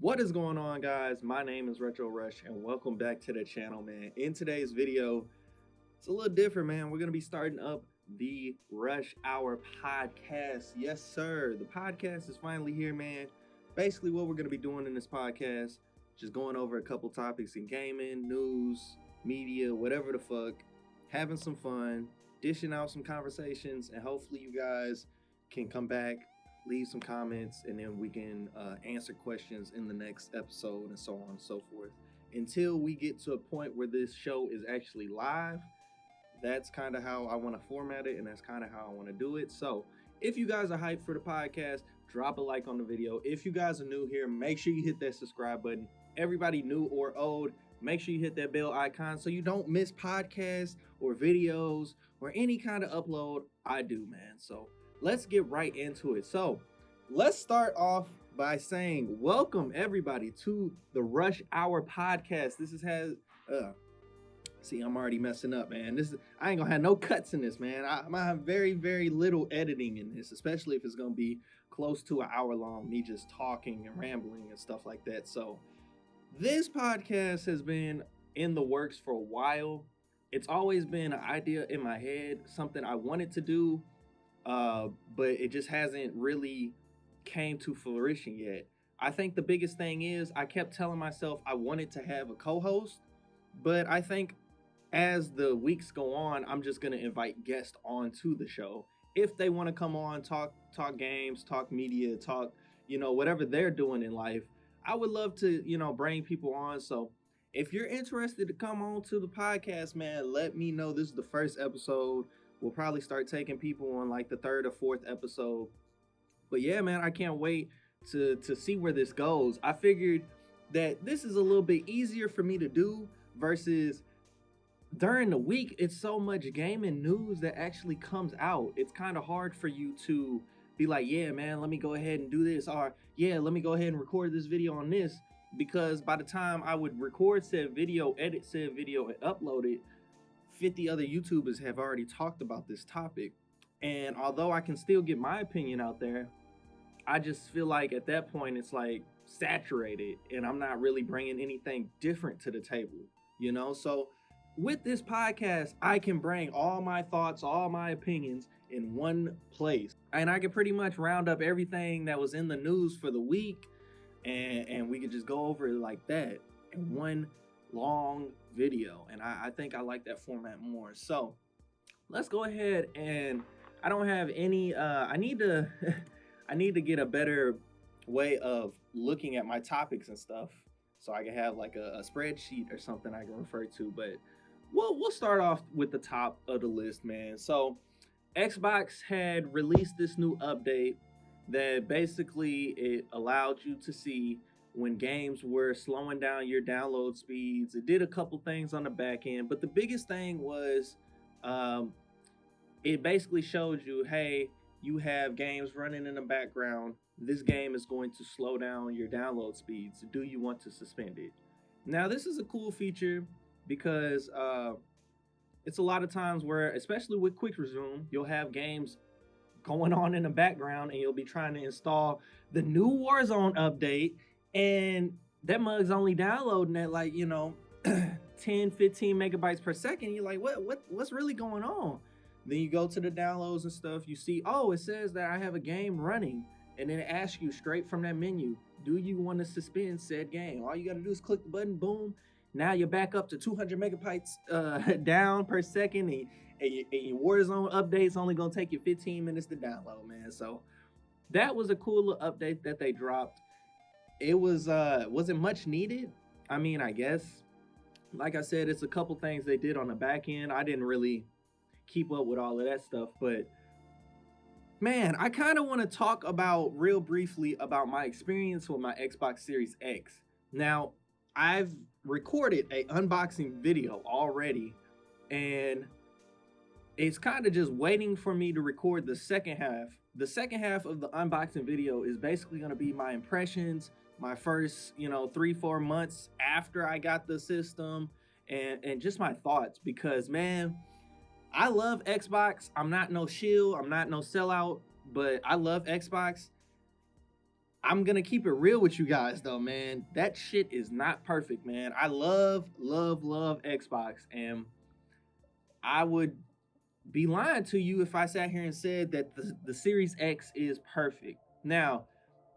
What is going on, guys? My name is Retro Rush, and welcome back to the channel, man. In today's video, it's a little different, man. We're going to be starting up the Rush Hour podcast. Yes, sir. The podcast is finally here, man. Basically, what we're going to be doing in this podcast, just going over a couple topics in gaming, news, media, whatever the fuck, having some fun, dishing out some conversations, and hopefully you guys can come back, leave some comments, and then we can answer questions in the next episode and so on and so forth. Until we get to a point where this show is actually live, that's kind of how I want to format it, and that's kind of how I want to do it. So if you guys are hyped for the podcast, drop a like on the video. If you guys are new here, make sure you hit that subscribe button. Everybody new or old, make sure you hit that bell icon so you don't miss podcasts or videos or any kind of upload I do, man. So let's get right into it. So let's start off by saying welcome everybody to the Rush Hour podcast. This see, I'm already messing up, man. I ain't gonna have no cuts in this, man. I'm gonna have very, very little editing in this, especially if it's gonna be close to an hour long, me just talking and rambling and stuff like that. So this podcast has been in the works for a while. It's always been an idea in my head, something I wanted to do, but it just hasn't really came to fruition yet. I think the biggest thing is I kept telling myself I wanted to have a co-host, but I think as the weeks go on, I'm just gonna invite guests onto the show if they want to come on, talk games, talk media, talk whatever they're doing in life. I would love to bring people on. So if you're interested to come on to the podcast, man, let me know. This is the first episode. We'll probably start taking people on like the third or fourth episode. But yeah, man, I can't wait to see where this goes. I figured that this is a little bit easier for me to do versus during the week. It's so much gaming news that actually comes out. It's kind of hard for you to be like, yeah, man, let me go ahead and do this, or yeah, let me go ahead and record this video on this, because by the time I would record said video, edit said video, and upload it, 50 other YouTubers have already talked about this topic. And although I can still get my opinion out there, I just feel like at that point it's like saturated and I'm not really bringing anything different to the table. So with this podcast, I can bring all my thoughts, all my opinions in one place. And I can pretty much round up everything that was in the news for the week, and we could just go over it like that in one long video. And I think I like that format more. So let's go ahead, and I don't have any I need to I need to get a better way of looking at my topics and stuff so I can have like a spreadsheet or something I can refer to. But we'll start off with the top of the list, man. So Xbox had released this new update that basically it allowed you to see when games were slowing down your download speeds. It did a couple things on the back end, but the biggest thing was it basically showed you, hey, you have games running in the background. This game is going to slow down your download speeds. Do you want to suspend it? Now, this is a cool feature because it's a lot of times where, especially with quick resume, you'll have games going on in the background and you'll be trying to install the new Warzone update, and that mug's only downloading at like 10 15 megabytes per second. You're like, what's really going on? Then you go to the downloads and stuff, you see, oh, it says that I have a game running, and then it asks you straight from that menu, do you want to suspend said game? All you got to do is click the button, boom. Now you're back up to 200 megabytes down per second, and your Warzone update's only going to take you 15 minutes to download, man. So that was a cool little update that they dropped. It wasn't much needed. I mean, I guess, like I said, it's a couple things they did on the back end. I didn't really keep up with all of that stuff, but man, I kind of want to talk about real briefly about my experience with my Xbox Series X. Now, I've recorded a unboxing video already, and it's kind of just waiting for me to record the second half. The second half of the unboxing video is basically going to be my impressions, my first 3-4 months after I got the system, and just my thoughts, because man, I love Xbox. I'm not no shill. I'm not no sellout, but I love Xbox. I'm gonna keep it real with you guys though, man. That shit is not perfect, man. I love Xbox, and I would be lying to you if I sat here and said that the Series X is perfect. Now,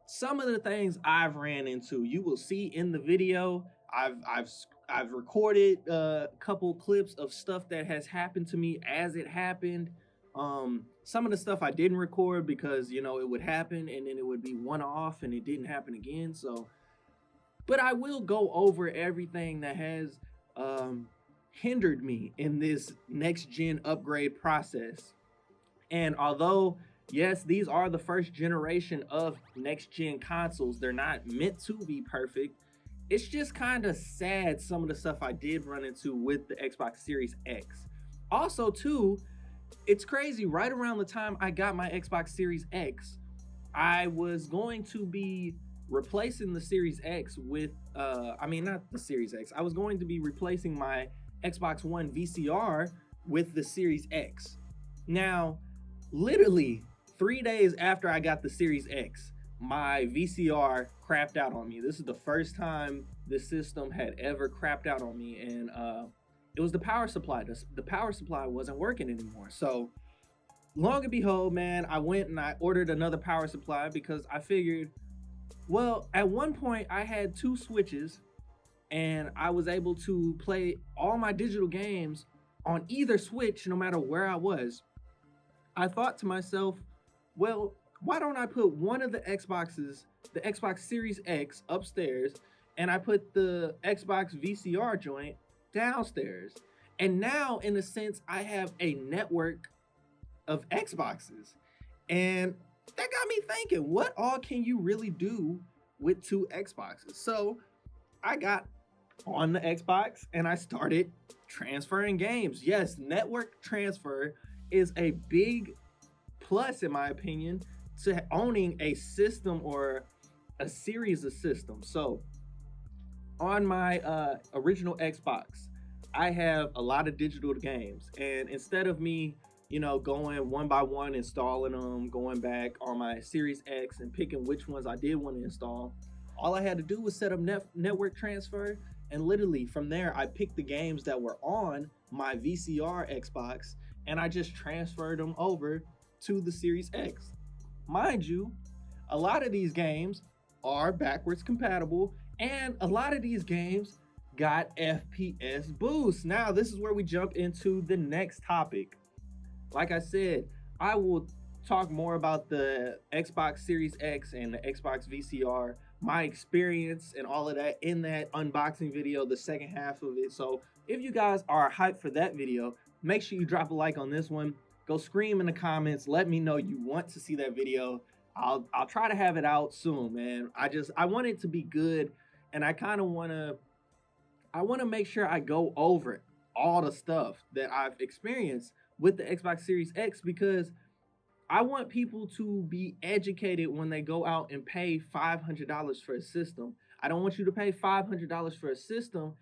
some of the things I've ran into, you will see in the video. I've recorded a couple clips of stuff that has happened to me as it happened. Some of the stuff I didn't record because it would happen and then it would be one off and it didn't happen again. So, but I will go over everything that has hindered me in this next gen upgrade process. And although, yes, these are the first generation of next gen consoles, they're not meant to be perfect. It's just kind of sad some of the stuff I did run into with the Xbox Series X. Also, too, it's crazy. Right around the time I got my Xbox Series X, I was going to be replacing the Series X with, not the Series X. I was going to be replacing my Xbox One VCR with the Series X. Now, literally 3 days after I got the Series X, my VCR crapped out on me. This is the first time this system had ever crapped out on me, and it was the power supply. The power supply wasn't working anymore. So, long and behold, man, I went and I ordered another power supply because I figured, well, at one point I had 2 switches and I was able to play all my digital games on either switch no matter where I was. I thought to myself, well, why don't I put one of the Xboxes, the Xbox Series X, upstairs, and I put the Xbox VCR joint downstairs? And now, in a sense, I have a network of Xboxes. And that got me thinking, what all can you really do with 2 Xboxes? So I got on the Xbox and I started transferring games. Yes, network transfer is a big plus, in my opinion, to owning a system or a series of systems. So on my original Xbox, I have a lot of digital games, and instead of me going one by one, installing them, going back on my Series X and picking which ones I did want to install, all I had to do was set up network transfer, and literally from there, I picked the games that were on my VCR Xbox, and I just transferred them over to the Series X. Mind you, a lot of these games are backwards compatible, and a lot of these games got FPS boost. Now, this is where we jump into the next topic. Like I said, I will talk more about the Xbox Series X and the Xbox VCR, my experience and all of that in that unboxing video, the second half of it. So if you guys are hyped for that video, make sure you drop a like on this one. Go scream in the comments. Let me know you want to see that video. I'll try to have it out soon, man. I want it to be good, and I kind of want to make sure I go over all the stuff that I've experienced with the Xbox Series X, because I want people to be educated when they go out and pay $500 for a system. I don't want you to pay $500 for a system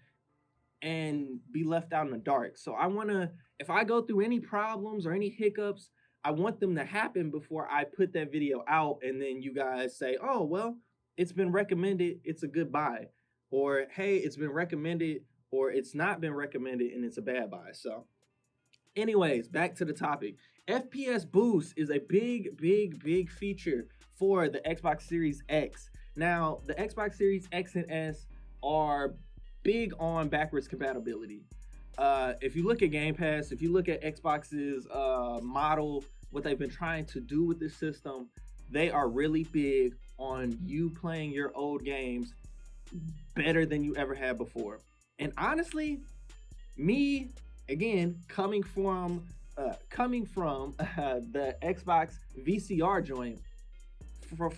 and be left out in the dark. So I want to, if I go through any problems or any hiccups, I want them to happen before I put that video out, and then you guys say, oh, well, it's been recommended, it's a good buy. Or, hey, it's been recommended, or it's not been recommended and it's a bad buy. So anyways, back to the topic. FPS boost is a big feature for the Xbox Series X. Now, the Xbox Series X and S are big on backwards compatibility. If you look at Game Pass, if you look at Xbox's model, what they've been trying to do with this system, they are really big on you playing your old games better than you ever had before. And honestly, me, again, coming from the Xbox VCR joint,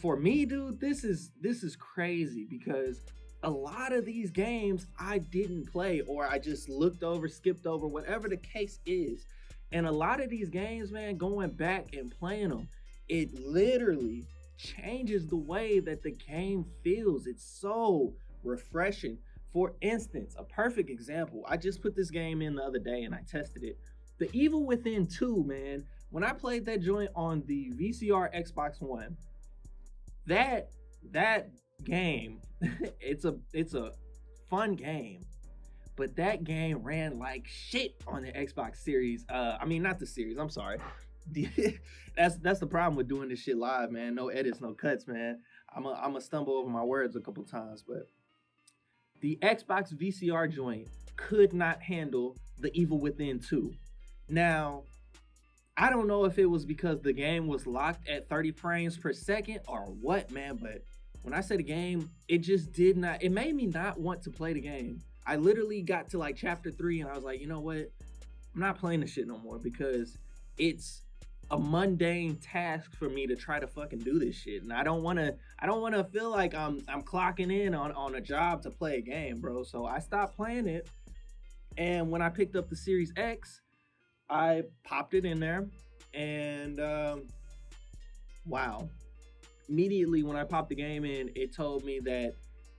for me, dude, this is crazy, because a lot of these games I didn't play, or I just looked over, skipped over, whatever the case is. And a lot of these games, man, going back and playing them, it literally changes the way that the game feels. It's so refreshing. For instance, a perfect example, I just put this game in the other day and I tested it. The Evil Within 2, man, when I played that joint on the VCR Xbox One, that That game, it's a fun game, but that game ran like shit on the Xbox Series. I mean, not the series. I'm sorry. That's the problem with doing this shit live, man. No edits, no cuts, man. I'm a stumble over my words a couple times, but the Xbox VCR joint could not handle the Evil Within 2. Now, I don't know if it was because the game was locked at 30 frames per second or what, man, but when I say the game, it just did not, it made me not want to play the game. I literally got to like chapter 3 and I was like, you know what? I'm not playing this shit no more because it's a mundane task for me to try to fucking do this shit. And I don't wanna feel like I'm clocking in on a job to play a game, bro. So I stopped playing it. And when I picked up the Series X, I popped it in there, and wow. Immediately when I popped the game in, it told me that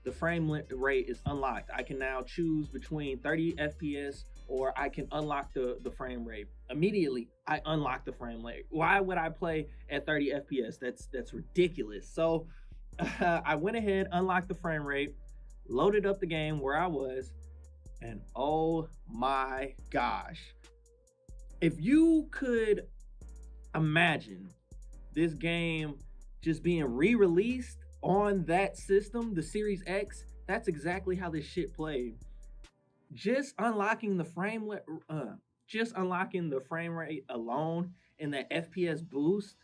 the frame rate is unlocked. I can now choose between 30 FPS or I can unlock the frame rate. Immediately, I unlocked the frame rate. Why would I play at 30 FPS? That's ridiculous. So I went ahead, unlocked the frame rate, loaded up the game where I was, and oh my gosh. If you could imagine this game just being re-released on that system, the Series X, that's exactly how this shit played. Just unlocking the just unlocking the frame rate alone and that FPS boost,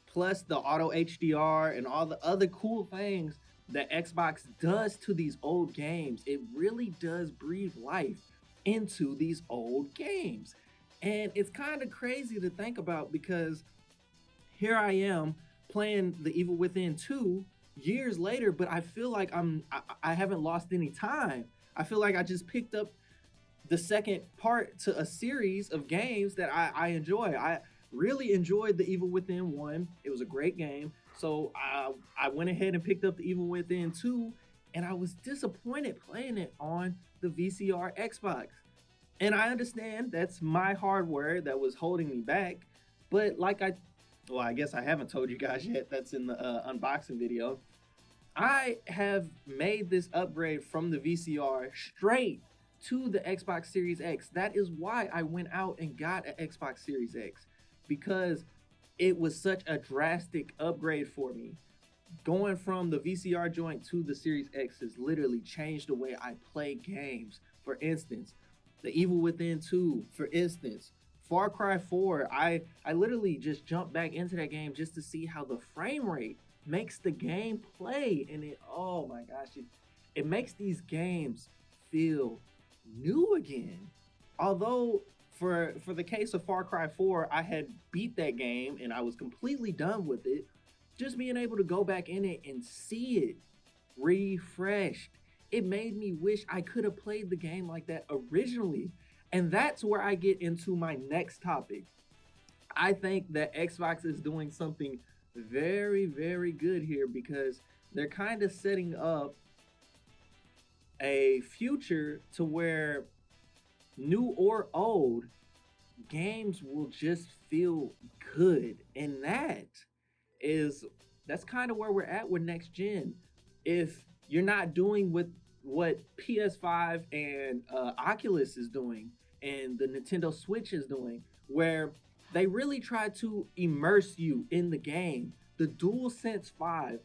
plus the auto HDR and all the other cool things that Xbox does to these old games, it really does breathe life into these old games. And it's kind of crazy to think about because here I am playing The Evil Within 2 years later, but I feel like I haven't lost any time. I feel like I just picked up the second part to a series of games that I enjoy. I really enjoyed The Evil Within 1. It was a great game. So I went ahead and picked up The Evil Within 2, and I was disappointed playing it on the VCR Xbox. And I understand that's my hardware that was holding me back. But well, I guess I haven't told you guys yet. That's in the unboxing video. I have made this upgrade from the VCR straight to the Xbox Series X. That is why I went out and got an Xbox Series X, because it was such a drastic upgrade for me. Going from the VCR joint to the Series X has literally changed the way I play games. For instance, The Evil Within 2, for instance, Far Cry 4, I literally just jumped back into that game just to see how the frame rate makes the game play. And oh my gosh, it makes these games feel new again. Although for the case of Far Cry 4, I had beat that game and I was completely done with it. Just being able to go back in it and see it refreshed, it made me wish I could have played the game like that originally. And that's where I get into my next topic. I think that Xbox is doing something very, very good here because they're kind of setting up a future to where new or old games will just feel good. And that's kind of where we're at with next gen. If you're not doing with what PS5 and Oculus is doing and the Nintendo Switch is doing, where they really try to immerse you in the game. The DualSense 5,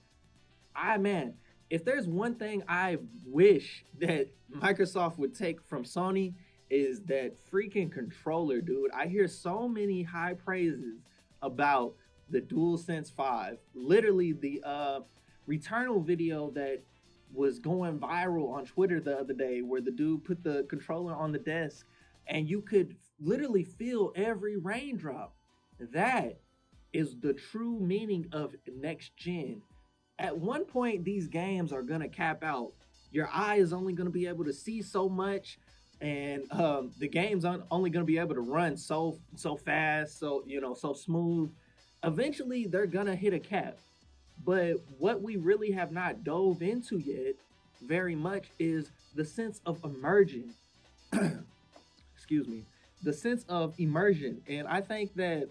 man, if there's one thing I wish that Microsoft would take from Sony is that freaking controller, dude. I hear so many high praises about the DualSense 5. Literally the Returnal video that was going viral on Twitter the other day where the dude put the controller on the desk and you could literally feel every raindrop. That is the true meaning of next gen. At one point, these games are gonna cap out. Your eye is only gonna be able to see so much, and the game's only gonna be able to run so fast, so smooth. Eventually, they're gonna hit a cap. But what we really have not dove into yet very much is the sense of immersion. Excuse me. The sense of immersion. And I think that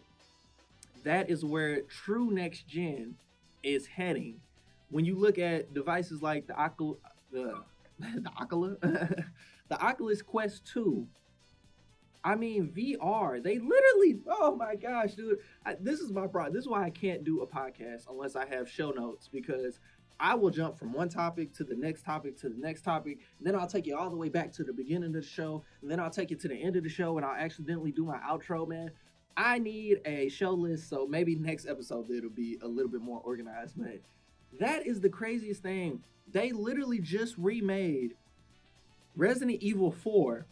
is where true next gen is heading. when you look at devices like the Oculus, the Oculus Quest 2, I mean, VR, they literally, oh my gosh, dude. This is my problem. This is why I can't do a podcast unless I have show notes, because I will jump from one topic to the next topic to the next topic. And then I'll take you all the way back to the beginning of the show. And then I'll take you to the end of the show and I'll accidentally do my outro, man. I need a show list. So maybe next episode it'll be a little bit more organized. But that is the craziest thing. They literally just remade Resident Evil 4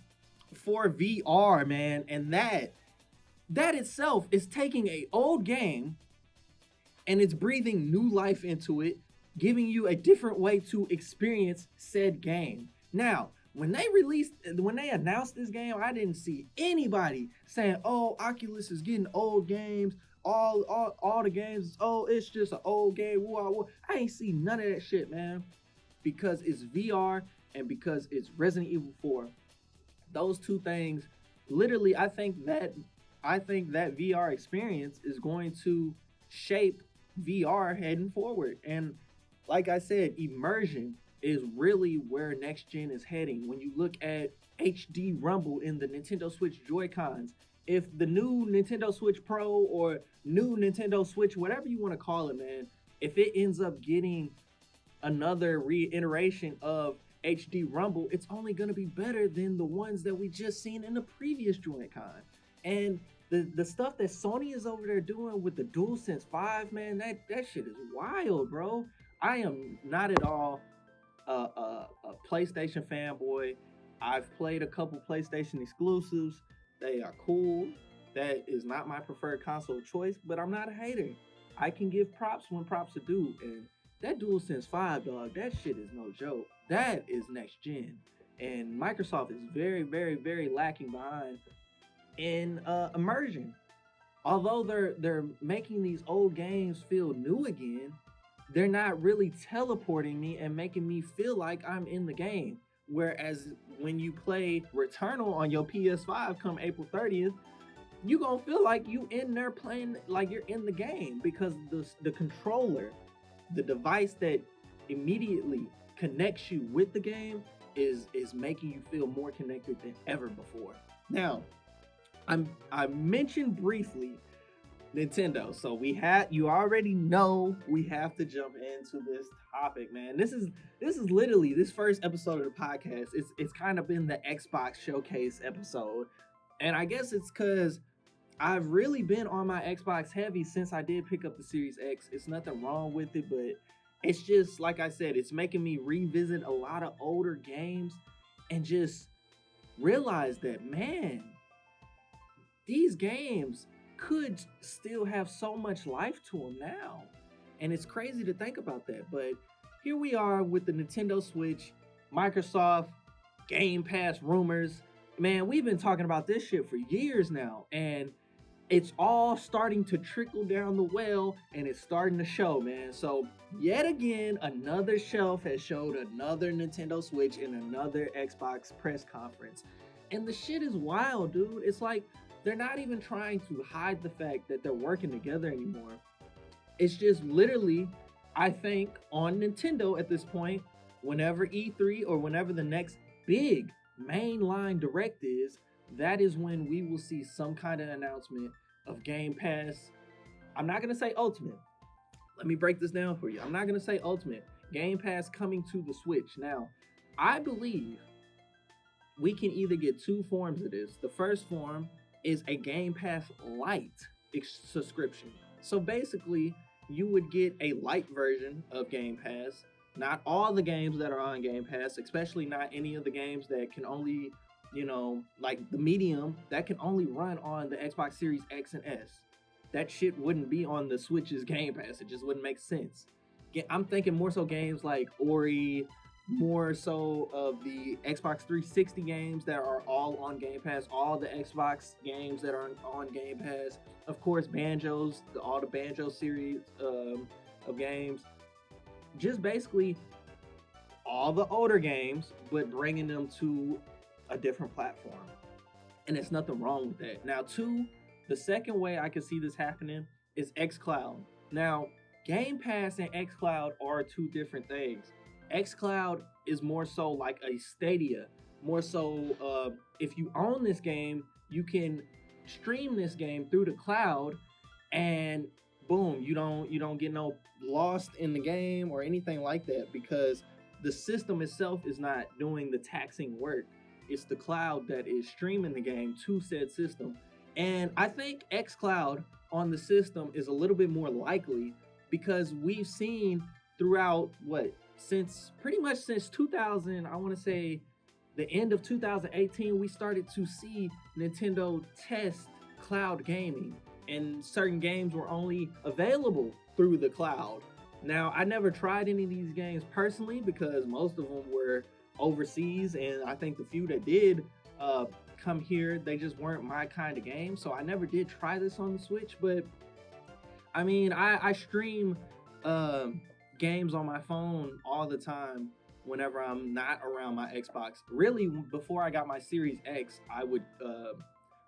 for VR, man, and that itself is taking a old game and it's breathing new life into it, giving you a different way to experience said game. Now, when they announced this game, I didn't see anybody saying, "Oh, Oculus is getting old games. All the games, oh, it's just an old game." Woo. I ain't see none of that shit, man, because it's VR and because it's Resident Evil 4. Those two things, literally, I think that VR experience is going to shape VR heading forward. And like I said, immersion is really where next gen is heading. When you look at HD Rumble in the Nintendo Switch Joy-Cons, if the new Nintendo Switch Pro or new Nintendo Switch, whatever you want to call it, man, if it ends up getting another reiteration of HD Rumble, it's only going to be better than the ones that we just seen in the previous Joy-Con. And the stuff that Sony is over there doing with the DualSense 5, man, that shit is wild, bro. I am not at all a PlayStation fanboy. I've played a couple PlayStation exclusives. They are cool. That is not my preferred console choice, but I'm not a hater. I can give props when props are due. And that DualSense 5, dog, that shit is no joke. That is next gen. And Microsoft is very, very, very lacking behind in immersion. Although they're making these old games feel new again, they're not really teleporting me and making me feel like I'm in the game. Whereas when you play Returnal on your PS5 come April 30th, you gonna feel like you in there playing like you're in the game, because the controller, the device that immediately connects you with the game is making you feel more connected than ever before. Now, I mentioned briefly Nintendo, so you already know we have to jump into this topic, man. This is literally this first episode of the podcast. It's kind of been the Xbox showcase episode, and I guess it's because I've really been on my Xbox heavy since I did pick up the Series X. It's nothing wrong with it, but it's just, like I said, it's making me revisit a lot of older games and just realize that, man, these games could still have so much life to them now. And it's crazy to think about that. But here we are with the Nintendo Switch, Microsoft, Game Pass rumors. Man, we've been talking about this shit for years now. And it's all starting to trickle down the well, and it's starting to show, man. So yet again, another shelf has showed another Nintendo Switch in another Xbox press conference. And the shit is wild, dude. It's like they're not even trying to hide the fact that they're working together anymore. It's just literally, I think, on Nintendo at this point, whenever E3 or whenever the next big mainline direct is, that is when we will see some kind of announcement of Game Pass. I'm not going to say Ultimate. Let me break this down for you. I'm not going to say Ultimate. Game Pass coming to the Switch. Now, I believe we can either get two forms of this. The first form is a Game Pass Lite subscription. So basically, you would get a light version of Game Pass. Not all the games that are on Game Pass, especially not any of the games that can only, like the medium, that can only run on the Xbox Series X and S. That shit wouldn't be on the Switch's Game Pass. It just wouldn't make sense. I'm thinking more so games like Ori, more so of the Xbox 360 games that are all on Game Pass, all the Xbox games that are on Game Pass. Of course, all the Banjo series of games. Just basically all the older games, but bringing them to a different platform. And there's nothing wrong with that. Now, the second way I can see this happening is xCloud. Now, Game Pass and xCloud are two different things. xCloud is more so like a Stadia, more so if you own this game, you can stream this game through the cloud, and boom, you don't get no lost in the game or anything like that, because the system itself is not doing the taxing work. It's the cloud that is streaming the game to said system. And I think xCloud on the system is a little bit more likely, because we've seen throughout what, since pretty much since 2000, I want to say the end of 2018, we started to see Nintendo test cloud gaming, and certain games were only available through the cloud. Now, I never tried any of these games personally because most of them were overseas, and I think the few that did come here, they just weren't my kind of game. So I never did try this on the Switch. But I mean, I stream games on my phone all the time whenever I'm not around my Xbox. Really, before I got my Series X, I would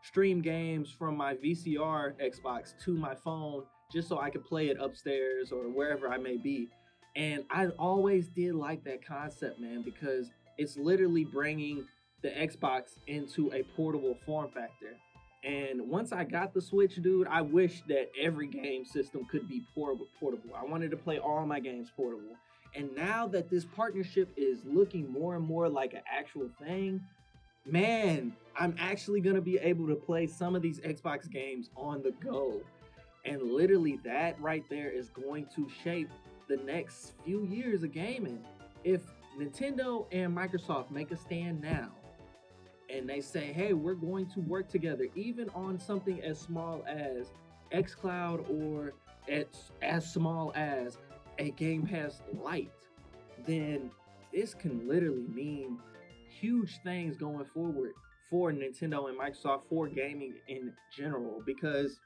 stream games from my VCR Xbox to my phone just so I could play it upstairs or wherever I may be. And I always did like that concept, man, because it's literally bringing the Xbox into a portable form factor. And once I got the Switch, dude, I wish that every game system could be portable. I wanted to play all my games portable. And now that this partnership is looking more and more like an actual thing, man, I'm actually going to be able to play some of these Xbox games on the go. And literally that right there is going to shape the next few years of gaming. If Nintendo and Microsoft make a stand now and they say, hey, we're going to work together, even on something as small as xCloud or as small as a Game Pass Lite, then this can literally mean huge things going forward for Nintendo and Microsoft, for gaming in general. Because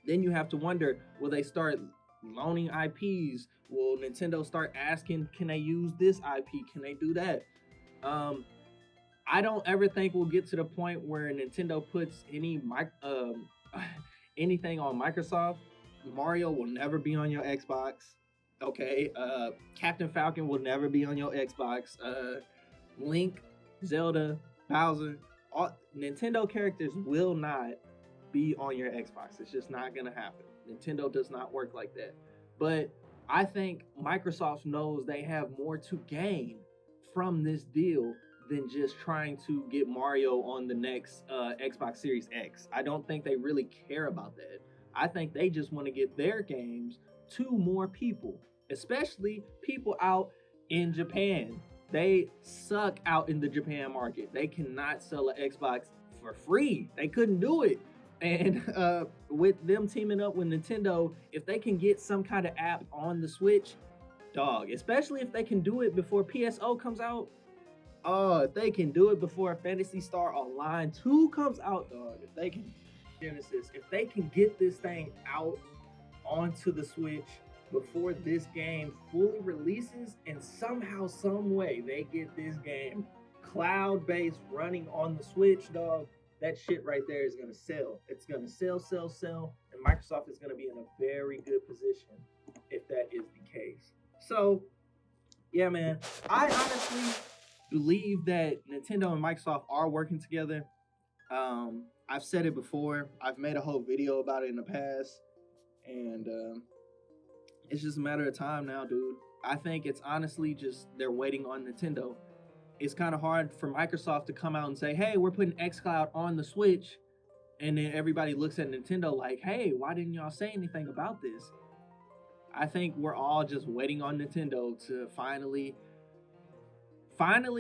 then you have to wonder, will they start loaning IPs? Will Nintendo start asking, can they use this IP? Can they do that? I don't ever think we'll get to the point where Nintendo puts anything on Microsoft. Mario will never be on your Xbox. Okay, Captain Falcon will never be on your Xbox. Link, Zelda, Bowser, all Nintendo characters will not be on your Xbox. It's just not gonna happen. Nintendo does not work like that. But I think Microsoft knows they have more to gain from this deal than just trying to get Mario on the next Xbox Series X. I don't think they really care about that. I think they just want to get their games to more people, especially people out in Japan. They suck out in the Japan market. They cannot sell an Xbox for free. They couldn't do it. And with them teaming up with Nintendo, if they can get some kind of app on the Switch, dog, especially if they can do it before PSO comes out. Oh, if they can do it before Phantasy Star Online 2 comes out, dog. If they can, Genesis, if they can get this thing out onto the Switch before this game fully releases, and somehow, some way, they get this game cloud-based running on the Switch, dog, that shit right there is gonna sell. It's gonna sell, and Microsoft is gonna be in a very good position if that is the case. So, yeah, man, I honestly believe that Nintendo and Microsoft are working together. I've said it before. I've made a whole video about it in the past, and it's just a matter of time now, dude. I think it's honestly just they're waiting on Nintendo. It's kind of hard for Microsoft to come out and say, hey, we're putting xCloud on the Switch, and then everybody looks at Nintendo like, hey, why didn't y'all say anything about this? I think we're all just waiting on Nintendo to finally,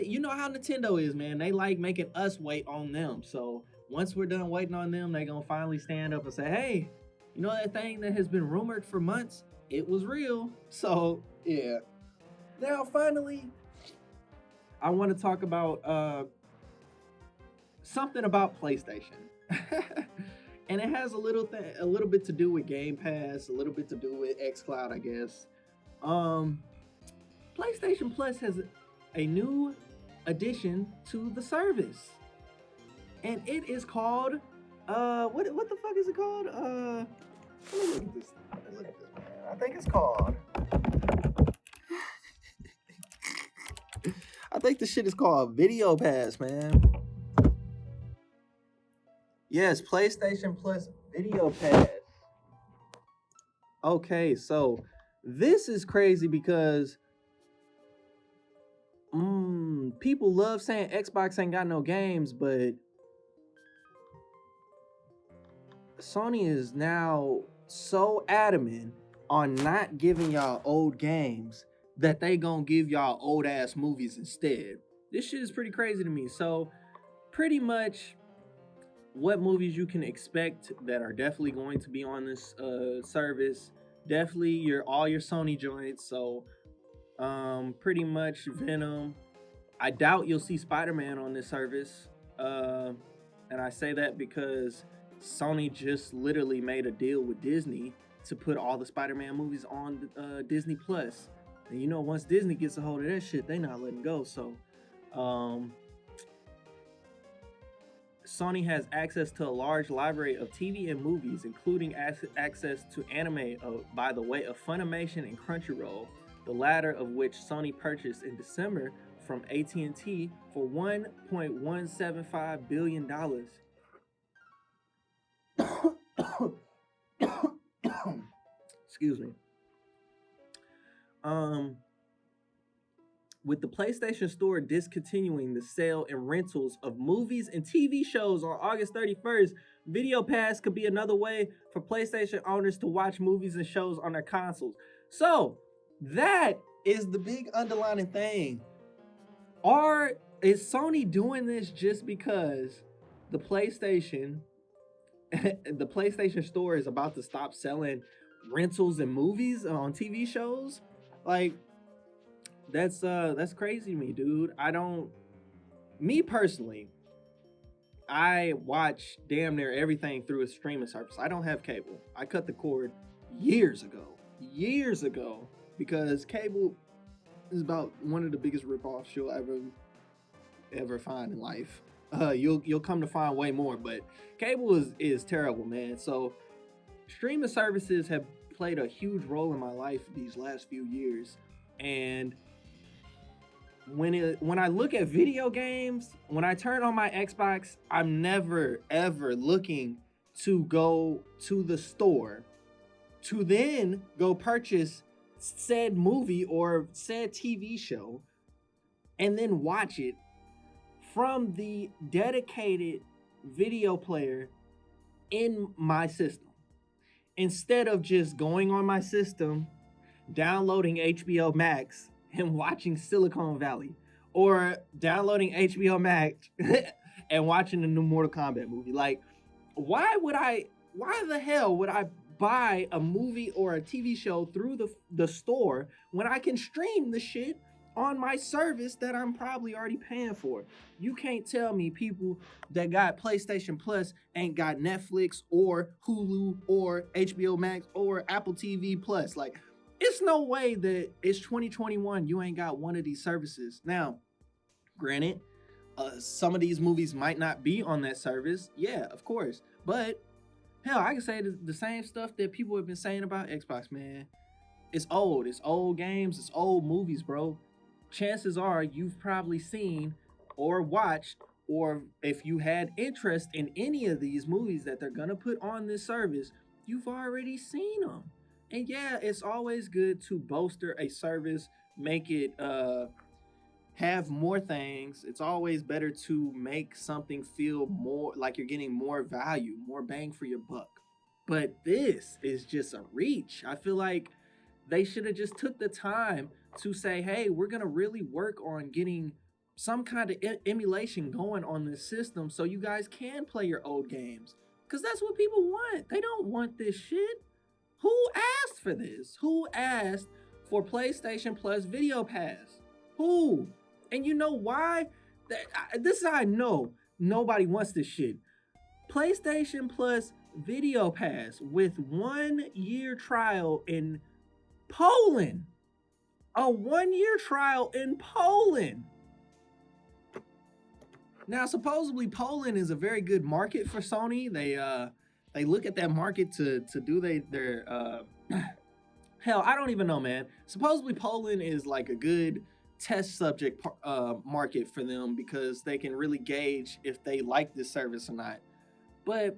you know how Nintendo is, man. They like making us wait on them. So once we're done waiting on them, they're going to finally stand up and say, hey, you know that thing that has been rumored for months? It was real. So, yeah. Now, finally, I want to talk about something about PlayStation. And it has a little bit to do with Game Pass, a little bit to do with xCloud, I guess. PlayStation Plus has a new addition to the service, and it is called what the fuck is it called? Let me look at this. Man. I think it's called. I think the shit is called Video Pass, man. Yes, PlayStation Plus Video Pass. Okay, so this is crazy because people love saying Xbox ain't got no games, but Sony is now so adamant on not giving y'all old games that they gonna give y'all old ass movies instead. This shit is pretty crazy to me. So pretty much what movies you can expect that are definitely going to be on this service. Definitely all your Sony joints. So pretty much Venom. I doubt you'll see Spider-Man on this service. And I say that because Sony just literally made a deal with Disney to put all the Spider-Man movies on Disney Plus. And you know, once Disney gets a hold of that shit, they not letting go. So Sony has access to a large library of TV and movies, including access to anime by the way of Funimation and Crunchyroll, the latter of which Sony purchased in December from AT&T for $1.175 billion. Excuse me. With the PlayStation Store discontinuing the sale and rentals of movies and TV shows on August 31st, Video Pass could be another way for PlayStation owners to watch movies and shows on their consoles. So, that is the big underlying thing. Is Sony doing this just because the PlayStation Store is about to stop selling rentals and movies on TV shows? Like, that's crazy to me, dude. Me personally, I watch damn near everything through a streaming service. I don't have cable. I cut the cord years ago, because cable is about one of the biggest ripoffs you'll ever find in life. You'll come to find way more, but cable is terrible, man. So streaming services have played a huge role in my life these last few years, and when I look at video games, when I turn on my Xbox, I'm never ever looking to go to the store to then go purchase said movie or said TV show and then watch it from the dedicated video player in my system, instead of just going on my system, downloading HBO Max and watching Silicon Valley, or downloading HBO Max and watching the new Mortal Kombat movie. Like, why the hell would I buy a movie or a TV show through the store when I can stream the shit on my service that I'm probably already paying for? You can't tell me people that got PlayStation Plus ain't got Netflix or Hulu or HBO Max or Apple TV Plus. Like, it's no way that it's 2021 you ain't got one of these services. Now, granted, some of these movies might not be on that service. Yeah, of course. But hell, I can say the same stuff that people have been saying about Xbox, man. It's old. It's old games. It's old movies, bro. Chances are you've probably seen or watched, or if you had interest in any of these movies that they're gonna put on this service, you've already seen them. And yeah, it's always good to bolster a service, make it have more things. It's always better to make something feel more like you're getting more value, more bang for your buck. But this is just a reach. I feel like they should have just took the time to say, hey, we're going to really work on getting some kind of emulation going on this system so you guys can play your old games. Because that's what people want. They don't want this shit. Who asked for this? Who asked for PlayStation Plus Video Pass? Who? And you know why? This is how I know nobody wants this shit. PlayStation Plus Video Pass with 1 year trial in Poland. A 1 year trial in Poland. Now, supposedly Poland is a very good market for Sony. They look at that market to do their Hell, I don't even know, man. Supposedly Poland is like a good test subject market for them because they can really gauge if they like this service or not. But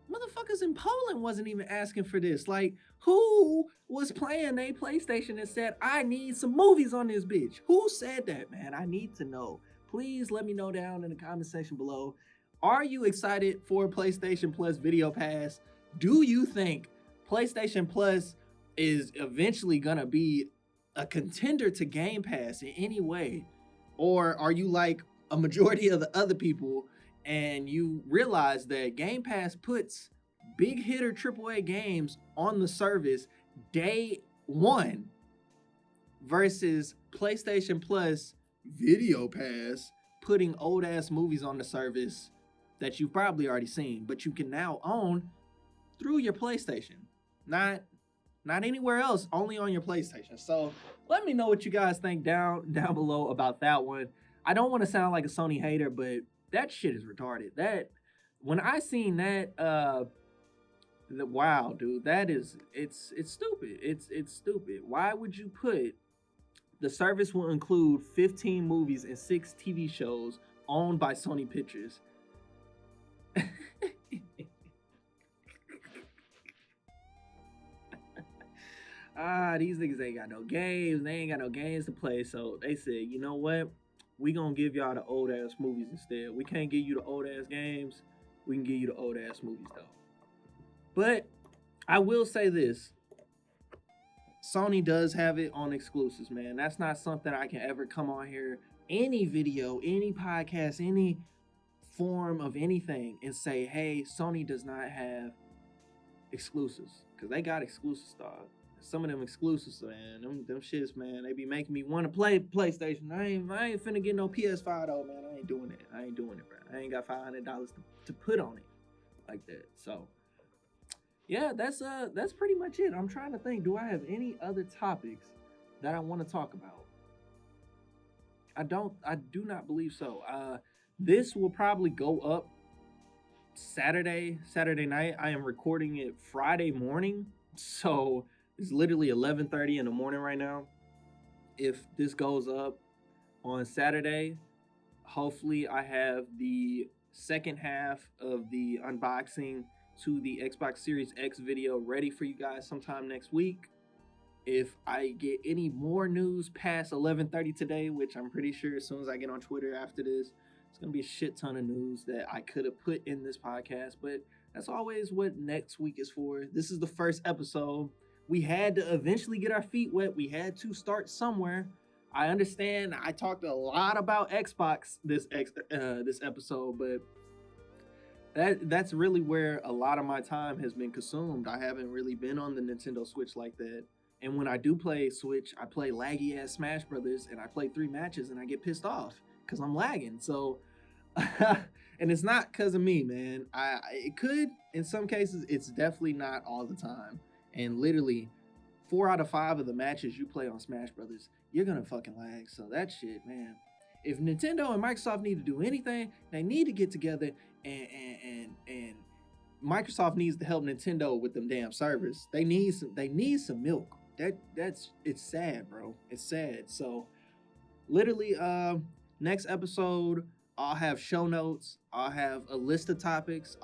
motherfuckers in Poland wasn't even asking for this. Like, who was playing a PlayStation and said, I need some movies on this bitch? Who said that, man? I need to know. Please let me know down in the comment section below. Are you excited for PlayStation Plus Video Pass? Do you think PlayStation Plus is eventually gonna be a contender to Game Pass in any way? Or are you like a majority of the other people and you realize that Game Pass puts big hitter AAA games on the service day one versus PlayStation Plus Video Pass putting old ass movies on the service that you've probably already seen, but you can now own through your PlayStation. Not anywhere else, only on your PlayStation. So let me know what you guys think down below about that one. I don't want to sound like a Sony hater, but that shit is retarded. That when I seen that, wow, dude, it's stupid. It's stupid. Why would you put the service will include 15 movies and 6 TV shows owned by Sony Pictures? These niggas ain't got no games. They ain't got no games to play. So they said, you know what? We gonna give y'all the old ass movies instead. We can't give you the old ass games. We can give you the old ass movies though. But I will say this. Sony does have it on exclusives, man. That's not something I can ever come on here, any video, any podcast, any form of anything and say, hey, Sony does not have exclusives. Because they got exclusives, dog. Some of them exclusives, man. Them shits, man. They be making me want to play PlayStation. I ain't finna get no PS5 though, man. I ain't doing it. Bro. I ain't got $500 to put on it like that. So yeah, that's pretty much it. I'm trying to think. Do I have any other topics that I want to talk about? I do not believe so. This will probably go up Saturday night. I am recording it Friday morning, so it's literally 11:30 in the morning right now. If this goes up on Saturday, hopefully I have the second half of the unboxing to the Xbox Series X video ready for you guys sometime next week. If I get any more news past 11:30 today, which I'm pretty sure as soon as I get on Twitter after this, it's going to be a shit ton of news that I could have put in this podcast, but that's always what next week is for. This is the first episode. We had to eventually get our feet wet. We had to start somewhere. I understand I talked a lot about Xbox this episode, but that's really where a lot of my time has been consumed. I haven't really been on the Nintendo Switch like that. And when I do play Switch, I play laggy ass Smash Brothers and I play 3 matches and I get pissed off because I'm lagging. So, and it's not because of me, man. It could, in some cases, it's definitely not all the time. And literally 4 out of 5 of the matches you play on Smash Brothers, you're gonna fucking lag. So that shit, man. If Nintendo and Microsoft need to do anything, they need to get together and Microsoft needs to help Nintendo with them damn servers. They need some milk. It's sad, bro. It's sad. So literally next episode I'll have show notes. I'll have a list of topics.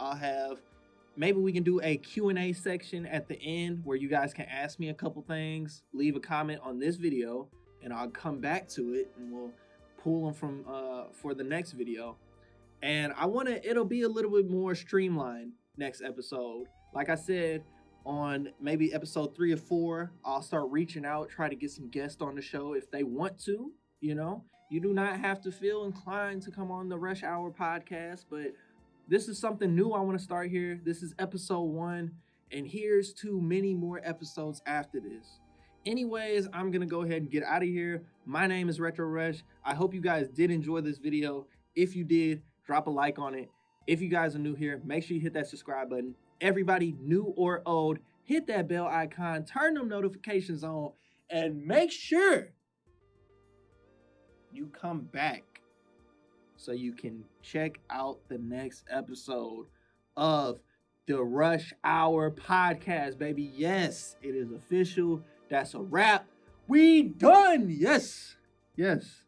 Maybe we can do a Q&A section at the end where you guys can ask me a couple things, leave a comment on this video, and I'll come back to it and we'll pull them from for the next video. And it'll be a little bit more streamlined next episode. Like I said, on maybe episode 3 or 4, I'll start reaching out, try to get some guests on the show if they want to, you know. You do not have to feel inclined to come on the Rush Hour podcast, but this is something new I want to start here. This is episode 1, and here's to many more episodes after this. Anyways, I'm going to go ahead and get out of here. My name is Retro Rush. I hope you guys did enjoy this video. If you did, drop a like on it. If you guys are new here, make sure you hit that subscribe button. Everybody, new or old, hit that bell icon, turn them notifications on, and make sure you come back so you can check out the next episode of the Rush Hour podcast, baby. Yes, it is official. That's a wrap. We done. Yes. Yes.